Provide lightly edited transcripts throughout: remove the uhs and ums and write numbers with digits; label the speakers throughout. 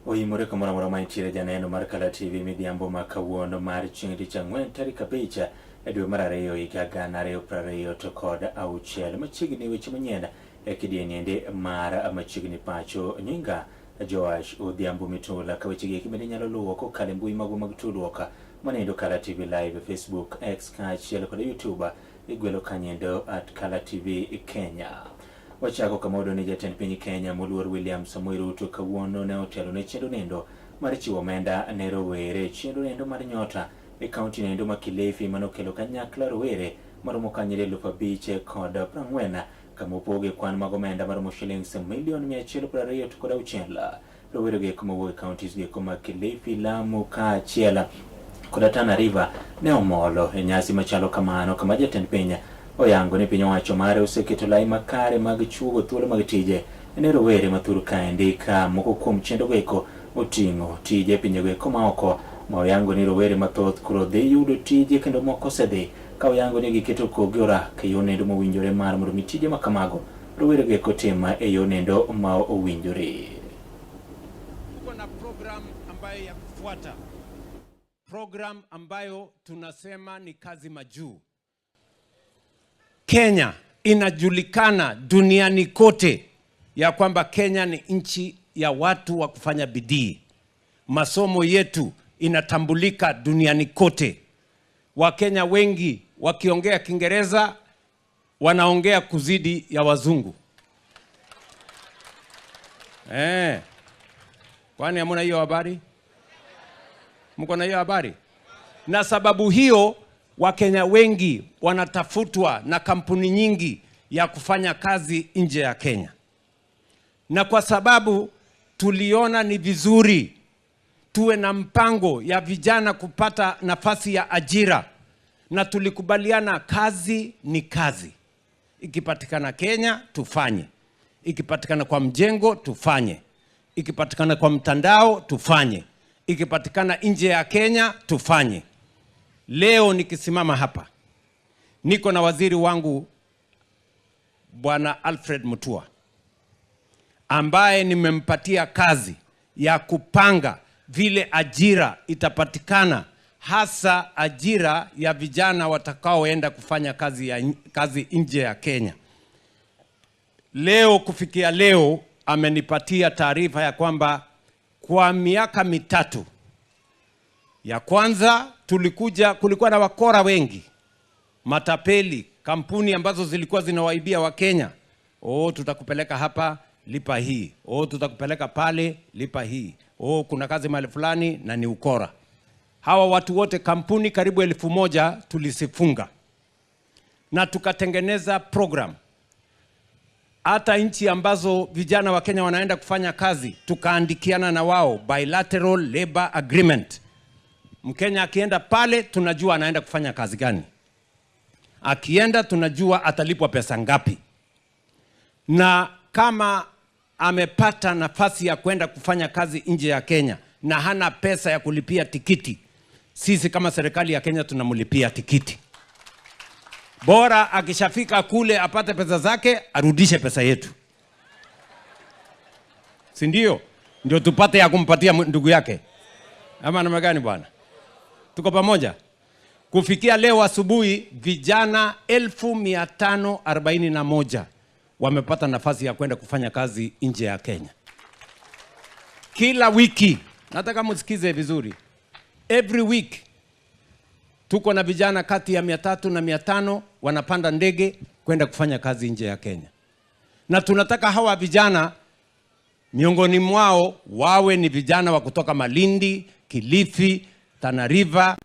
Speaker 1: Oimore kamora mantiere janeno mar Kala TV midhiambo makawuono mar chieng' tich ang'wen tarik 5 dwe mar 2 higa 2020 to kod auchiel machiegni weche manyien kidienende mar machiegni pacho nyinga Joash Odhiambo Mitula ka weche gi kibende nyalo luwo kokalo mbui mag tudruok manendo Kala TV Live, Facebook, X kaachiel kod YouTube igwelo kanyendo @Kala TV Kenya. Wachako kamodo ni jatend piny Kenya moluor William Samoei Ruto kawuono ne otelo ne chendo nendo mar chiwo omenda ne rowere chendo nendo mar nyota e kaunti nendo ma Kilifi manokelo kanyakla rowere maromo kanyire 5,000 kod 40 kamopoge kwan mag omenda maromo shillings milion 126 rowere gi kumawuok counties gi kuma Kilifi, Lamu kaachiel kod Tana River ne omolo e nyasi machalo kamano kama jatend piny oyango ni piny owacho mare oseketo lai makare mag chuogo thuolo mag tije ne rowere mathuru kaendi ka moko kuom chendo goeko oting'o tije pinje goeko maoko ma oyango ni rowere mathoth koro dhi yudo tije kendo moko osedhi ka oyango ni giketo kogi orak e yo nendo mowinjore mar mondo mi tije makamago rowere goeko tim e yo nendo ma owinjore.
Speaker 2: Tuko na program ambayo ya kufuata, program ambayo tunasema ni kazi majuu. Kenya inajulikana duniani kote ya kwamba Kenya ni nchi ya watu wa kufanya bidii. Masomo yetu inatambulika duniani kote. Wakenya wengi wakiongea Kiingereza wanaongea kuzidi ya wazungu. Kwani hamna hiyo habari? Mko na hiyo habari? Na sababu hiyo Wakenya wengi wanatafutwa na kampuni nyingi ya kufanya kazi nje ya Kenya. Na kwa sababu tuliona ni vizuri tuwe na mpango ya vijana kupata nafasi ya ajira, na tulikubaliana kazi ni kazi. Ikipatikana Kenya tufanye, ikipatikana kwa mjengo tufanye, ikipatikana kwa mtandao tufanye, ikipatikana nje ya Kenya tufanye. Leo nikisimama hapa niko na waziri wangu Bwana Alfred Mutua ambaye nimempatia kazi ya kupanga vile ajira itapatikana, hasa ajira ya vijana watakaoenda kufanya kazi nje ya Kenya. Leo kufikia leo amenipatia taarifa ya kwamba kwa miaka mitatu ya kwanza kulikuwa na wakora wengi, matapeli, kampuni ambazo zilikuwa zinawaibia Wakenya. Tutakupeleka hapa, lipa hii. Tutakupeleka pale, lipa hii. Kuna kazi mahali fulani na ni ukora. Hawa watu wote, kampuni karibu 1,000 tulisifunga. Na tukatengeneza program. Hata nchi ambazo vijana wa Kenya wanaenda kufanya kazi, tukaandikiana na wao bilateral labor agreement. Mkenya akienda pale tunajua anaenda kufanya kazi gani. Akienda tunajua atalipwa pesa ngapi. Na kama amepata nafasi ya kwenda kufanya kazi nje ya Kenya na hana pesa ya kulipia tikiti, sisi kama serikali ya Kenya tunamlipia tikiti. Bora akishafika kule apate pesa zake, arudishe pesa yetu. Si ndio? Ndio tupate ya kumpatia ndugu yake. Ama namna gani bwana? Tuko pamoja? Kufikia leo asubuhi vijana 1541 wamepata nafasi ya kwenda kufanya kazi nje ya Kenya. Kila wiki, nataka msikize vizuri, every week tuko na vijana kati ya 300 na 500 wanapanda ndege kwenda kufanya kazi nje ya Kenya. Na tunataka hawa vijana miongoni mwao wawe ni vijana wa kutoka Malindi, Kilifi, Tana River.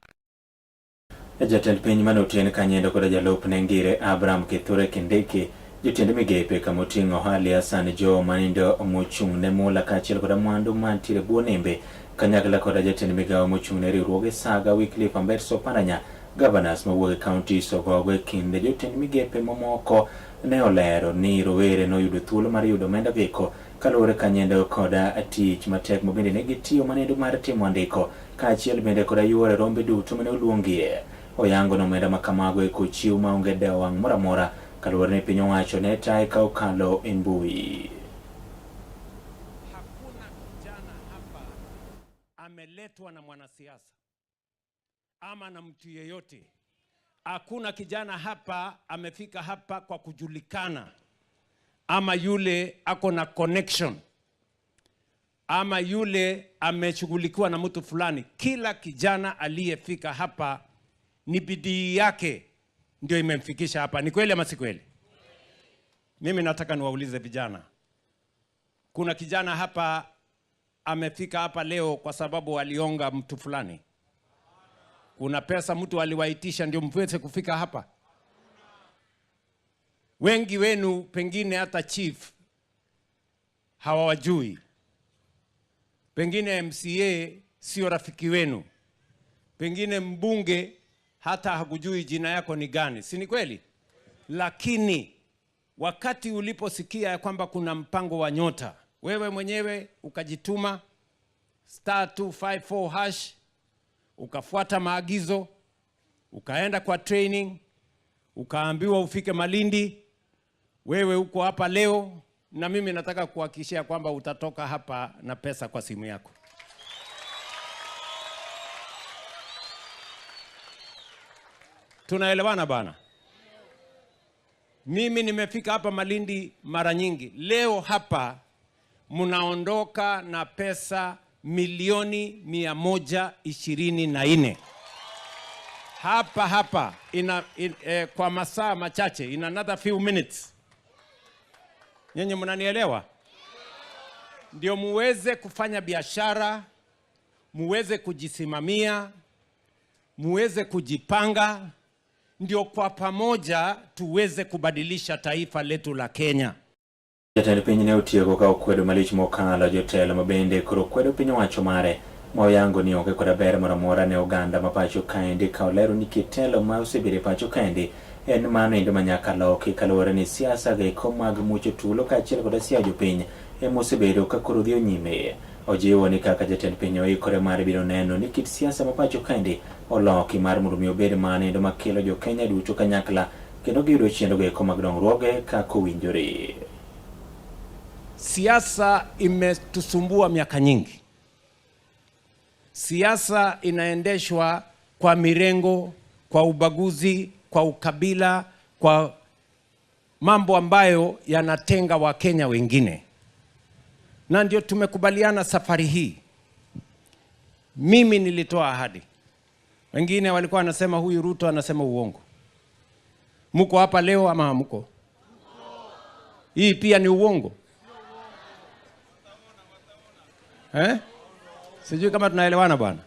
Speaker 1: Jatend piny manotien kanyendo kod jalup Nengire Abraham Kithure Kindiki jotend migepe kamoting'o hali Hassan Jo manindo mochung' ne mula kaachiel kod mwandu mantiere bwo nembe kanyakla kod jatend migawo mochung' ne riwruoge Saga Wycliffe Amberso Paranya governors mawuok e kaunti Sogogo kinde jotend migepe mamoko ne olero ni rowere noyudo thuolo mar yudo omenda viko kaluwore kanyendo koda tich matek mabende ne gitiyo manendo mar timo andiko kaachiel bende koda yuore rombe duto mane oluongie. Oyango na omenda makamago kochiw maonge dewo wang' moro amora kaluwore ni piny owacho ne tae ka okalo e mbui.
Speaker 2: Hakuna kijana hapa imeletwa na mwanasiasa ama na mtu yeyote. Hakuna kijana hapa amefika hapa kwa kujulikana, ama yule ako na connection, ama yule ameshughulikiwa na mtu fulani. Kila kijana aliyefika hapa ni bidii yake ndio imemfikisha hapa. Ni kweli ama si kweli? Mimi nataka niwaulize vijana. Kuna kijana hapa amefika hapa leo kwa sababu alionga mtu fulani? Kuna pesa mtu aliwaitisha ndio mweze kufika hapa? Wengi wenu pengine hata chief hawawajui. Pengine MCA sio rafiki wenu. Pengine mbunge hata hakujui jina yako ni gani. Si ni kweli? Lakini wakati uliposikia ya kwamba kuna mpango wa nyota, wewe mwenyewe ukajituma *254#, ukafuata maagizo, ukaenda kwa training, ukaambiwa ufike Malindi, wewe uko hapa leo, na mimi nataka kuhakikishia kwamba utatoka hapa na pesa kwa simu yako. Tunaelewana bana? Mimi nimefika hapa Malindi mara nyingi. Leo hapa mnaondoka na pesa milioni 124. Hapa kwa masaa machache, in another few minutes. Nyenye mnanielewa? Ndio muweze kufanya biashara, muweze kujisimamia, muweze kujipanga, ndio kwa pamoja tuweze kubadilisha taifa letu la Kenya.
Speaker 1: Jatend piny ne otieko ka okwedo malich mokalo jotelo mabende koro okwedo piny owacho mare moyango ni onge koda ber moro amora ne oganda ma pacho kaendi ka olero ni kitelo ma osebedo pacho kaendi en mano endo manyaka loki kaluwore ni siasa geko mag mucho tulo kaachiel koda siayo jopiny ema osebedo ka koro dhi nyime. Ojiwo ni kaka jatend piny oikore mar biro neno ni kit siasa ma pacho kaendi oloki mar mondo mi obed mano endo makelo jo Kenya duto kanyakla kendo giyudo chenro geko mag dongruoge kaka owinjore.
Speaker 2: Siasa imetusumbua miaka nyingi. Siasa inaendeshwa kwa mirengo, kwa ubaguzi, kwa ukabila, kwa mambo ambayo yanatenga Wakenya wengine. Na ndio tumekubaliana safari hii. Mimi nilitoa ahadi. Wengine walikuwa wanasema huyu Ruto anasema uongo. Muko hapa leo ama hamuko? Hii pia ni uongo. Sijui kama tunaelewana bwana.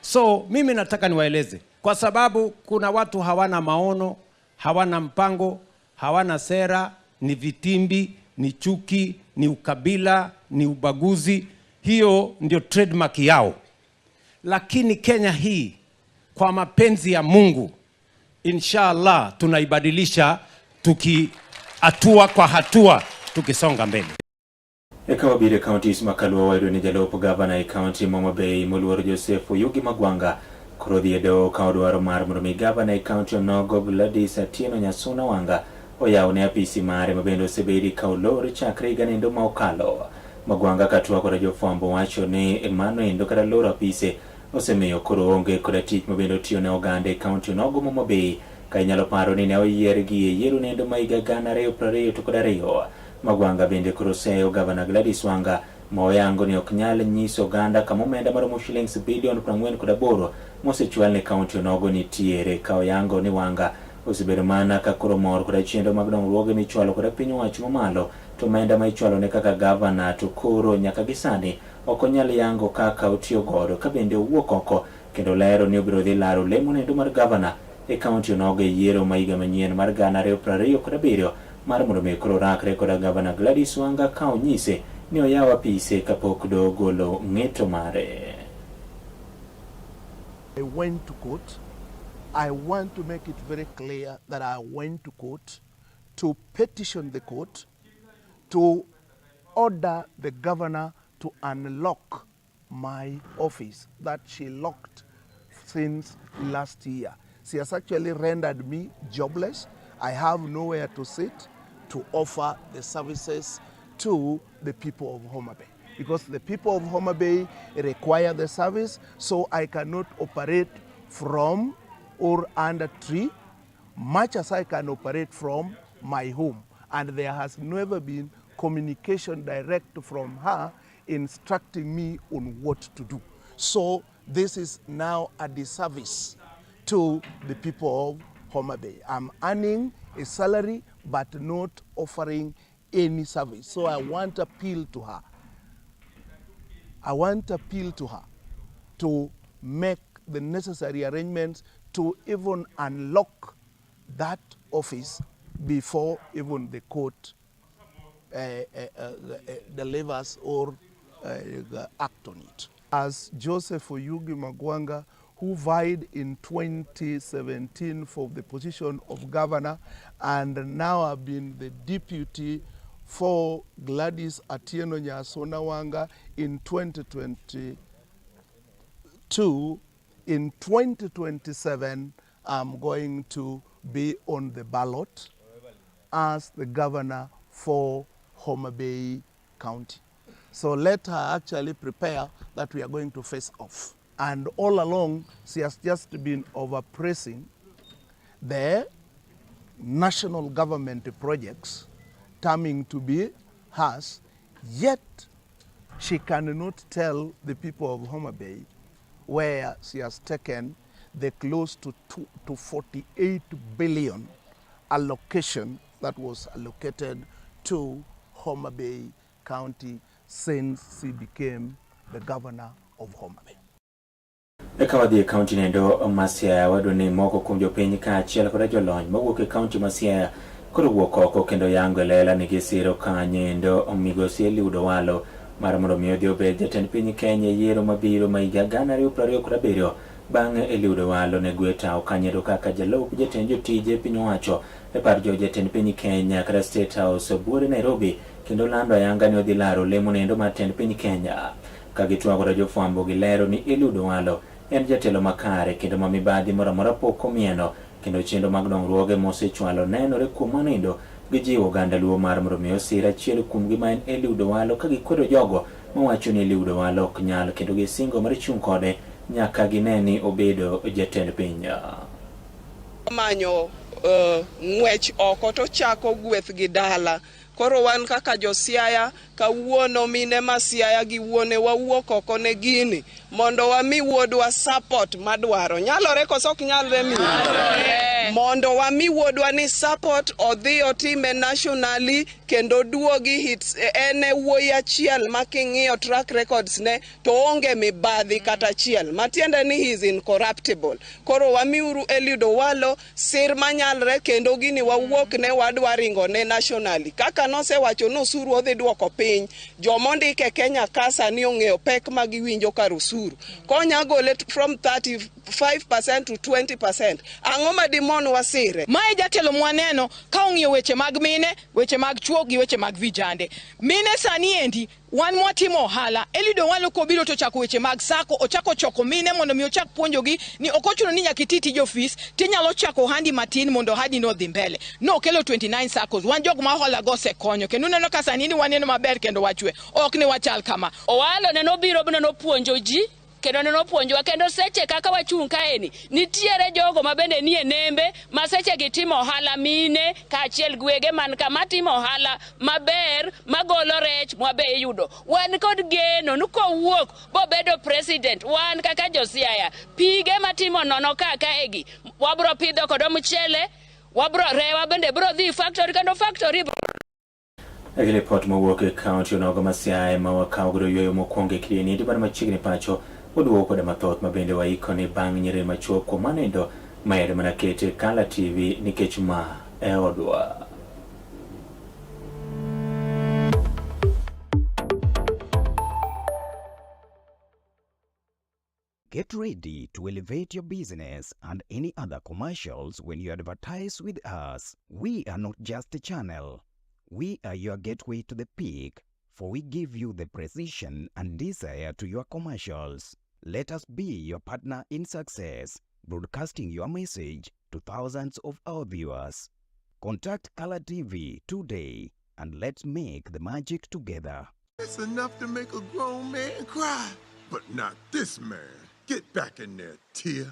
Speaker 2: So mimi nataka niwaeleze, kwa sababu kuna watu hawana maono, hawana mpango, hawana sera, ni vitimbi, ni chuki, ni ukabila, ni ubaguzi. Hiyo ndio trademark yao. Lakini Kenya hii kwa mapenzi ya Mungu, inshallah tunaibadilisha hatua kwa hatua tukisonga mbele.
Speaker 1: Ekawabire counties makaluwa waido ni jalopo gavana county Mama Bay Muluor Joseph Yugi Magwanga kurodhi edo kaudwaro mar mromi gavana county Onogo Gladys Atieno Nyasuna Wanga oyawo ne apisi mare mabende osebedi kaulor chakre ganendo ma okalo. Magwanga katua koda jofwambo wacho ni mano endo kada loro apise osemiyo koro onge koda tich mabende otiyo ne oganda county Onogo Mama Bay ka inyalo paro ni ne oyier gi e yiero nendo ma higa 2020 to koda 2. Magwanga bende koro seyo gavana Gladys Wanga moyango ni oknyal nyiso oganda kama omenda maromo shillings bilion 48 mosechwal ne kaunti Onogo nitiere ka oyango ni Wanga osebedo mana ka koro mor koda chenro mag dongruoge michwalo koda piny owacho mamalo to omenda ma ichwalo ne kaka gavana to koro nyaka gisani ok onyal yango kaka otiyo godo ka bende owuok oko kendo lero ni obiro dhi laro lemo nendo mar gavana e kaunti Onogo e yiero ma higa manyien mar 2027 mar mondo mi koro rakre koda gavana Gladys Wanga ka onyise ni oyawo apise kapok do golo ng'eto mare.
Speaker 3: I went to court. I want to make it very clear that I went to court to petition the court to order the governor to unlock my office that she locked since last year. She has actually rendered me jobless. I have nowhere to sit to offer the services to the people of Homa Bay. because the people of Homa Bay require the service, so I cannot operate from or under tree, much as I can operate from my home. And there has never been communication direct from her instructing me on what to do. So this is now a disservice to the people of Homa Bay. I'm earning a salary but not offering any service. So I want to appeal to her. I want to appeal to her to make the necessary arrangements to even unlock that office before even the court delivers or act on it. As Joseph Oyugi Magwanga, who vied in 2017 for the position of governor and now have been the deputy for Gladys Atieno Nyasonawanga in 2022, in 2027, I'm going to be on the ballot as the governor for Homa Bay County. So let her actually prepare that we are going to face off. And all along, she has just been overpressing the national government projects coming to be hers, yet she cannot tell the people of Homa Bay where she has taken the close to 48 billion allocation that was allocated to Homa Bay County since she became the governor of Homa Bay.
Speaker 1: Ekawadhi county nendo Siaya wadoni moko kuom jopiny ka achiel kod jolony mawuok e county ma Siaya koro wuok oko kendo yango lela ni gisiro kanyendo migosi Eliud Owalo mar mondo mi odhi obed jatend piny Kenya yiero mabiro ma higa 2027 bang'e Eliud Owalo ne gweta okanyero kaka jalup jatend jotije piny owacho e par jatend piny Kenya kata State House buore Nairobi kendo lando ayanga ni odhi laro lemo nendo mar jatend piny Kenya ka gitwagore jofwambo gi lero ni Eliud Owalo en jatelo makare kendo ma mibadhi moro amora pok omieno kendo chenro mag dongruoge mosechwalo nenore kuom manindo gijiwo oganda luo mar mondo mi osir achiel kuomgi ma en Eliud Owalo ka gikwedo jogo mawacho ni Eliud Owalo ok nyal kendo gisingo mar chung' kode nyaka gine ni obedo jatend piny.
Speaker 4: Manyo ng'wech oko to chako gweth gi dala. Koro wan kaka jo Siaya kawuono mine ma Siaya gi wuone wawuok oko ne gini mondo wami wuodwa support madwaro. Nyalore koso ok nyalre mi? Mondo wami wuodwa ni support odhi otime nationally kendo duogi hits ene wuoyi achiel making'iyo track records ne to onge mibadhi kata achiel matiende ni he is incorruptible. Koro wami uru Eliud Owalo sir manyalre kendo gini wawuok ne wadwa ringo ne nationally kaka nosewacho no osuru odhi duoko piny jomondike Kenya kasa ni ong'eyo pek ma giwinjo kar osuru konya gole from 35% to 20%. Ang'o madimon wasire?
Speaker 5: Mae jatelo mwaneno ka ong'iyo weche mag mine, weche mag chuo gi weche mag vijande. Mine sani endi wan mwatimo ohala. Eliud Owalo kobiro to chako weche mag sako, ochako choko mine mondo mi ochak puonjogi ni okochuno ni nyaka iti tij ofis, tinyalo chako handi matin mondo hadi no dhi mbele. No kelo 29 circles. Wan jog ma hola go se konyo. Kendo neno ka sani ni waneno maber kendo wachwe. Ok ni wachal kama.
Speaker 6: Owalo neno biro bino puonjo ji kendo neno puonjwa kendo seche kaka wachung' kaeni nitiere jogo mabende nie nembe ma seche gitimo ohala mine ka achiel gwege man kama timo ohala maber magolo rech mwabe yudo wan kod geno nuko wuok bobedo president wan kaka jo Siaya pige matimo nono kaka egi wabro pidho kod mchele wabro rewa bende bro dhi factory kendo factory
Speaker 1: Report mawuok e county onogo ma Siaya ma wakawo godo yweyo mokwongo e kidieny ndi bar machiegni pacho oduoko koda mathoth mabende waikone bang' nyiriri machuok kuom manindo maere mana kete Kala TV nikech ma e odwa.
Speaker 7: Get ready to elevate your business and any other commercials when you advertise with us. We are not just a channel. We are your gateway to the peak, for we give you the precision and desire to your commercials. Let us be your partner in success, broadcasting your message to thousands of our viewers. Contact Kala TV today and let's make the magic together.
Speaker 8: It's enough to make a grown man cry. But not this man. Get back in there, Tia.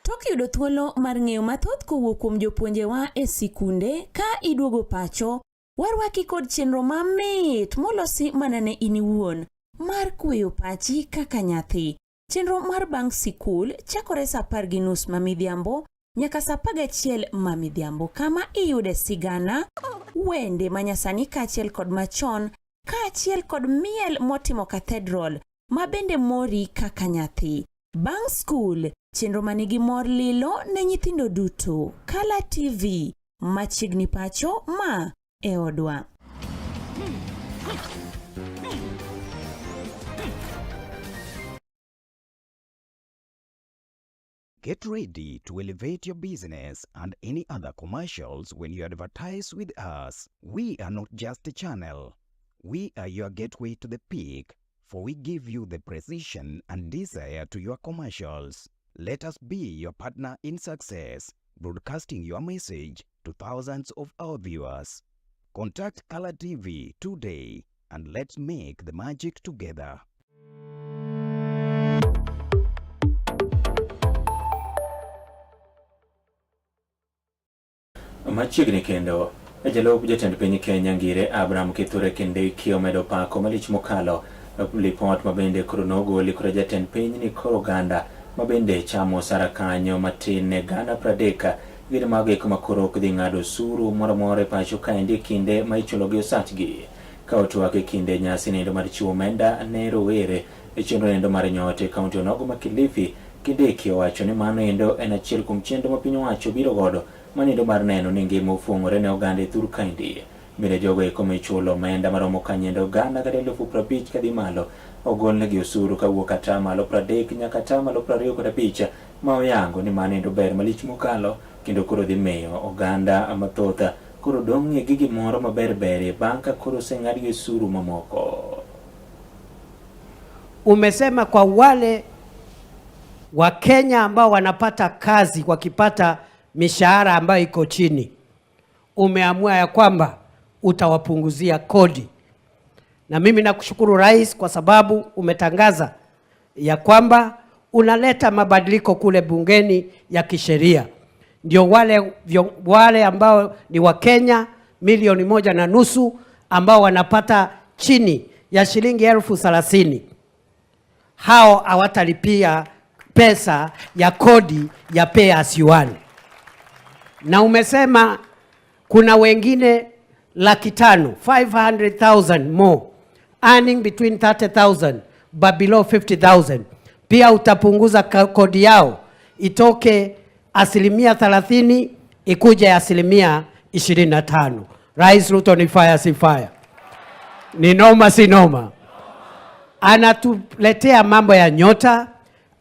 Speaker 9: Tok yudo thuolo mar ng'eyo mathoth kowuok kuom jopuonjewa e sikunde ka iduogo pacho, warwaki kod chenro mamit molosi mana ne in iwuon mar kweyo pachi kaka nyathi. Chenro mar bang' sikul chakore saa 10:30 mamidhiambo nyaka saa 11 mamidhiambo, kama iyude sigana, wende manyasani kaachiel kod machon, kaachiel kod miel motimo cathedral ma bende mori kaka nyathi. Bang' skul, chenro manigi mor lilo ne nyithindo duto. Kala TV, machiegni pacho ma e odwa.
Speaker 7: Get ready to elevate your business and any other commercials when you advertise with us. We are not just a channel. We are your gateway to the peak, for we give you the precision and desire to your commercials. Let us be your partner in success, broadcasting your message to thousands of our viewers. Contact Color TV today and let's make the magic together.
Speaker 1: Machiegni kendo jalop jatend piny Kenya Ngire Abraham Kithure Kindiki omedo pako malich mokalo lipot mabende koro nogoli kod jatend piny ni koro oganda mabende chamo osara kanyo matin ne Ghana 30 gin mag kuma koro ok dhi ng'ado osuru moro moro e pacho kaendi kinde ma ichulogi osachgi ka otwak e kinde nyasi nindo mar chiwo omenda ne rowere e chenro nindo mar nyote kaunti onogo ma Kilifi. Kindiki owacho ni mano endo en achiel kuom chenro ma piny owacho biro godo manindo mar neno ni ngima ofuong'ore ne oganda e thur kaendi. Bende jogo eko michulo omenda maromo kanyendo Ghana kata 50,000 kadhi malo ogolnegi osuru kawuok ata malo 30 nyaka ata malo 25 ma oyango ni manindo ber malich mokalo kendo koro dhi miyo oganda mathoth koro dong' gi gimoro maber bang' ka koro oseng'adgi osuru mamoko.
Speaker 10: Umesema kwa wale wa Kenya ambao wanapata kazi wakipata mishahara ambayo iko chini, umeamua ya kwamba utawapunguzia kodi. Na mimi nakushukuru Rais kwa sababu umetangaza ya kwamba unaleta mabadiliko kule bungeni ya kisheria. Ndio wale ambao ni wa Kenya 1.5 milioni ambao wanapata chini ya shilingi 30,000 hao hawatalipia pesa ya kodi ya pay as you earn. Na umesema kuna wengine 500,000 500,000 more earning between 30,000 but below 50,000 pia utapunguza kodi yao itoke 30% ikuje 25%. Rais Ruto ni fire si fire, ni noma si noma. Anatuletea mambo ya nyota,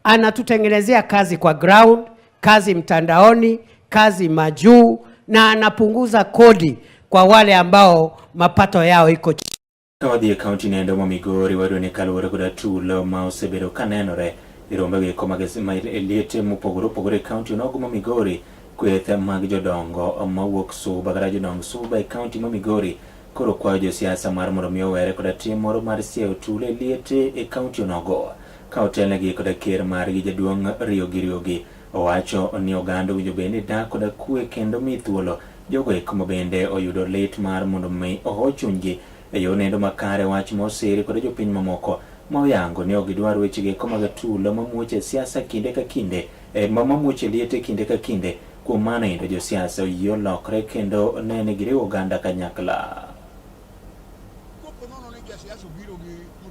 Speaker 10: anatutengenezea kazi kwa ground, kazi mtandaoni, kazi majuu, na anapunguza kodi kwa wale ambao mapato yao iko chini.
Speaker 1: Kawadhi kaunti nendo ma Migori wado ni kalore koda tulo ma osebedo kanenore irombe ge koma gesima eliete mopogore kaunti onogo ma Migori kwethe mag jodongo mawuok Suba kata jodong Suba e kaunti ma Migori koro kwayo josiasa mar mondo mi owere koda tim moro mar siewo tulo eliete e kaunti onogo ka otelnegi koda ker mar gi jaduong' Riogi owacho ni oganda winjo bende dak koda kwe kendo mi thuolo jogo eko bende oyudo lit mar mondo mi ochunygi e yo nendo makare. Wach mosiri koda jopiny mamoko ma oyango ni ok gidwar wechegi eko mag tulo mamuoche siasa kinde ka kinde mamuoche liete kinde ka kinde. Kuom mano endo josiasa oyie lokre kendo nene giriwo oganda kanyakla.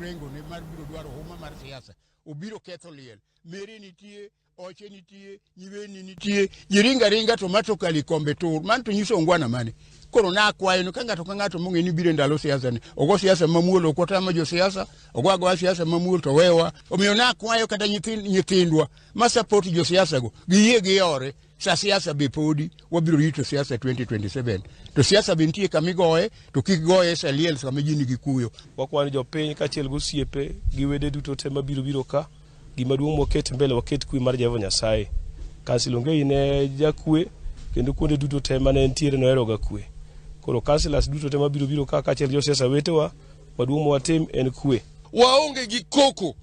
Speaker 11: Rengo ne mar biro dwaro huma mar siasa obiro ketho liel mere nitie oche nitie nyiweni nitie jiringa tomato kali kombe tur man to nyiso ngwana mane koro na kwayo no kanga to kangato mongeni bire ndalo siasa ni ogo siasa mamuolo ko tama jo siasa ogwa siasa mamuolo to wewa omiyo na kwayo kata nyithindwa ma support jo siasa go giye giyore sa siasa be podi wabiro rito siasa 2027 to siasa bentie kamigoe to kigoe sa liel sa mejini gikuyo
Speaker 12: wakwani jo piny kachiel go siepe giwede duto te mabiro ka gimaduong' moket mbele waket kwe mar Jehova Nyasaye. Kansil Ongei ne jakwe kendo kuonde duto te mane ntiere noero ga kwe. Koro kansilas duto te mabiro ka kachiel jo siasa wetewa maduong' watim en kwe.
Speaker 13: Waonge gi koko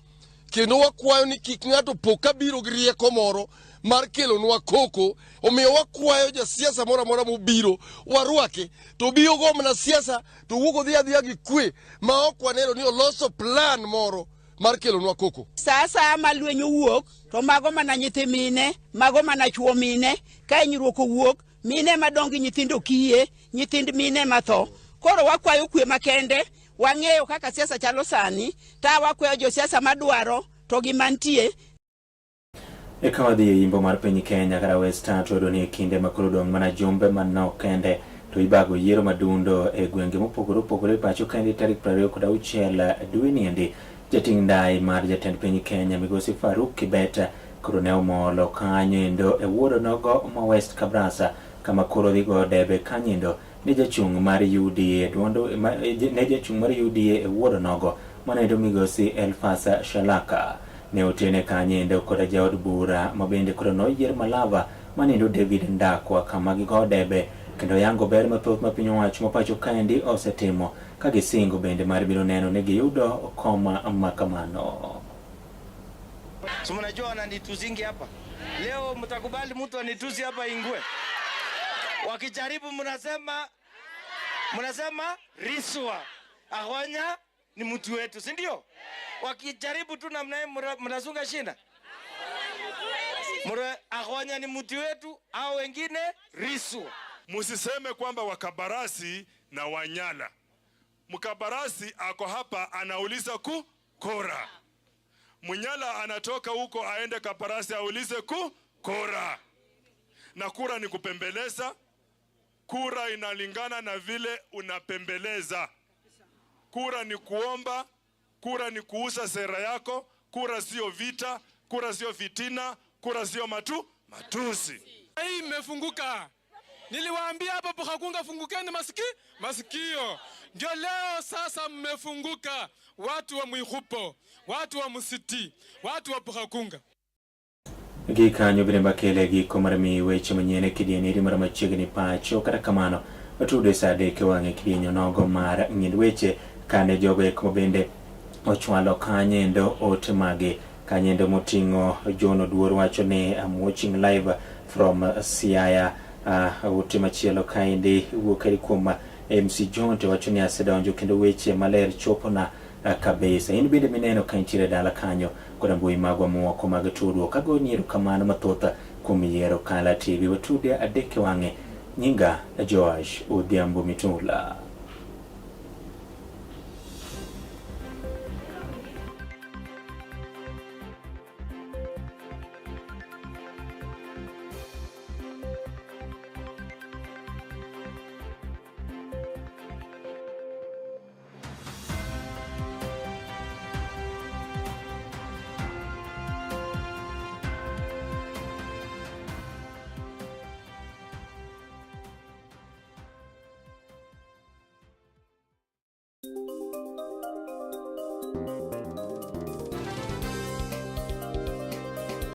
Speaker 13: kendo wakwayo ni kik ng'ato poka biro gi rieko moro mar kelonwa koko. Omiyo wakwayo jasiasa moro amora mobiro warwake to biyo go mana siasa to wuok odhi adhiya gi kwe ma ok waneno ni oloso plan moro mar kelonwa koko.
Speaker 14: Sasa malwenyo wuok to mago mana nyithi mine, mago mana chuo mine, ka nyruok wuok mine madongi nyithindo kiye, nyithind mine matho. Koro wakwayo kwe makende, wang'eyo kaka siasa chalo sani, ta wakwayo jo siasa madwaro to gimantie.
Speaker 1: Ekawadhi e yimbo mar piny Kenya kara Western to doni kinde makoro dong mana jumbe manok kende to ibago yiero madundo e gwenge mopogore pacho kende tarik 26 dwe niendi. Jating ndai mar jatend piny Kenya migosi Faruk Kibet koro ne omolo kanyindo e wuodo nogo ma West Kabrasa kama koro dhigo debe kanyindo ne jachung' mar UDA e wuodo nogo manendo migosi Elfasa Shalaka ne otene kanyindo koda jaod bura mabende koro noyier Malava manendo David Ndakwa kama gigo debe kendo yango ber mathoth ma piny owacho mapacho kaendi osetimo kagisingo bende mar biro neno ne giyudo koma makamano.
Speaker 15: So mnajua wananituzingi hapa leo, mtakubali mtu anituzi hapa Ingwe? Wakijaribu mnasema Riswa Ahonya ni mtu wetu, si ndio? Wakijaribu tu namna mnazunga shinda. Ahonya ni mtu wetu au wengine Riswa.
Speaker 16: Musiseme kwamba Wakabarasi na Wanyala. Mkabarasi ako hapa anauliza kura. Munyala anatoka huko aende Kabarasi aulize kura. Na kura ni kupembeleza. Kura inalingana na vile unapembeleza. Kura ni kuomba, kura ni kuuza sera yako, kura sio vita, kura sio fitina, kura sio matusi.
Speaker 17: Hii imefunguka. Niliwaambia hapa Bukakunga fungukeni masikio. Ndio leo sasa mmefunguka, watu wa Mwihupo, watu wa Musiti, watu wa Bukakunga.
Speaker 1: Gikanyo bine bakele giko marami weche manyene kidieni rimara machiegni pacho kata kamano otude sade ke wange kidienyo nogo mar nyind weche kane jogo eko bende ochwalo kanyendo ote mage kanyendo motingo Jono Duor wacho ne I'm watching live from Siaya. Ote machielo kaendi wuokari kuom MC Jonte wacho ni asedonjo kendo weche maler chopo na kabisa. In bende mineno kaintiere dala kanyo koda mbui magwa moko mag tudruok kago nyiero kamano mathotha kuom yiero Kala TV. Watude adeke wange nyinga Joash Odhiambo Mitula.